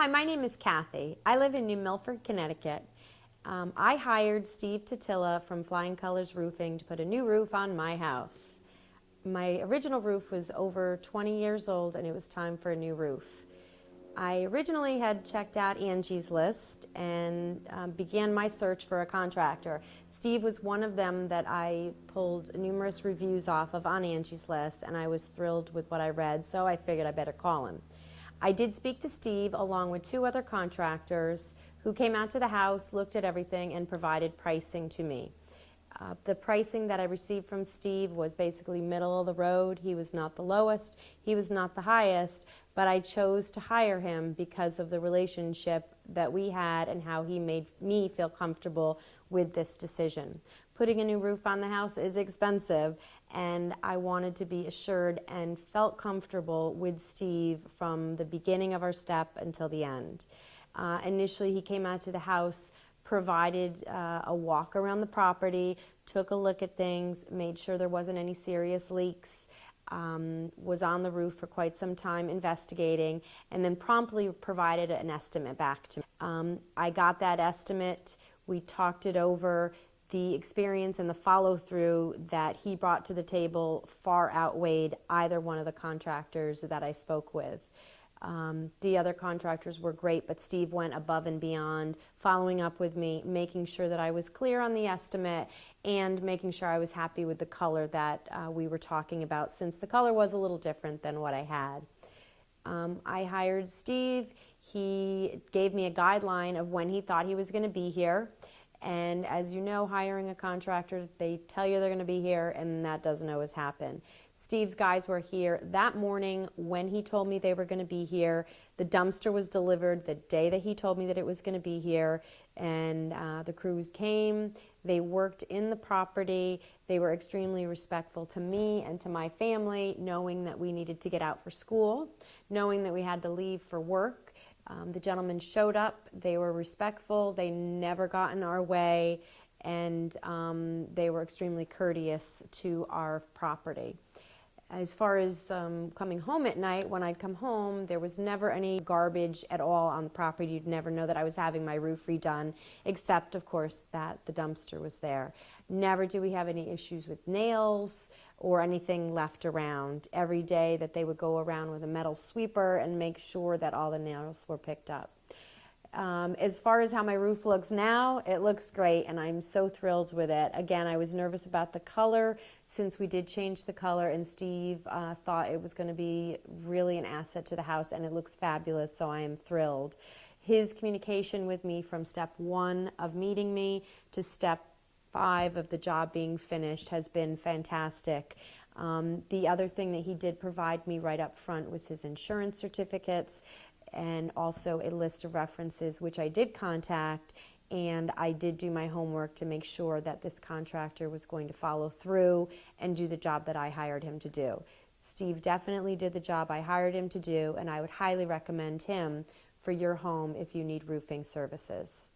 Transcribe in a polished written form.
Hi, my name is Kathy. I live in New Milford, Connecticut. I hired Steve Totilo from Flying Colors Roofing to put a new roof on my house. My original roof was over 20 years old and it was time for a new roof. I originally had checked out Angie's List and began my search for a contractor. Steve was one of them that I pulled numerous reviews off of on Angie's List, and I was thrilled with what I read, so I figured I better call him. I did speak to Steve along with two other contractors who came out to the house, looked at everything, and provided pricing to me. The pricing that I received from Steve was basically middle of the road. He was not the lowest, he was not the highest, but I chose to hire him because of the relationship that we had and how he made me feel comfortable with this decision. Putting a new roof on the house is expensive, and I wanted to be assured and felt comfortable with Steve from the beginning of our step until the end. Initially, he came out to the house, provided a walk around the property, took a look at things, made sure there wasn't any serious leaks, was on the roof for quite some time investigating, and then promptly provided an estimate back to me. I got that estimate, we talked it over. The experience and the follow-through that he brought to the table far outweighed either one of the contractors that I spoke with. The other contractors were great, but Steve went above and beyond, following up with me, making sure that I was clear on the estimate and making sure I was happy with the color that we were talking about, since the color was a little different than what I had. I hired Steve. He gave me a guideline of when he thought he was going to be here. And as you know, hiring a contractor, they tell you they're going to be here, and that doesn't always happen. Steve's guys were here that morning when he told me they were going to be here. The dumpster was delivered the day that he told me that it was going to be here, and the crews came. They worked in the property. They were extremely respectful to me and to my family, knowing that we needed to get out for school, knowing that we had to leave for work. The gentlemen showed up. They were respectful. They never got in our way, and they were extremely courteous to our property. As far as coming home at night, when I'd come home, there was never any garbage at all on the property. You'd never know that I was having my roof redone, except, of course, that the dumpster was there. Never do we have any issues with nails or anything left around. Every day that they would go around with a metal sweeper and make sure that all the nails were picked up. As far as how my roof looks now, it looks great, and I'm so thrilled with it. Again, I was nervous about the color since we did change the color, and Steve thought it was going to be really an asset to the house, and it looks fabulous, so I am thrilled. His communication with me from step 1 of meeting me to step 5 of the job being finished has been fantastic. The other thing that he did provide me right up front was his insurance certificates, and also a list of references, which I did contact, and I did do my homework to make sure that this contractor was going to follow through and do the job that I hired him to do. Steve definitely did the job I hired him to do, and I would highly recommend him for your home if you need roofing services.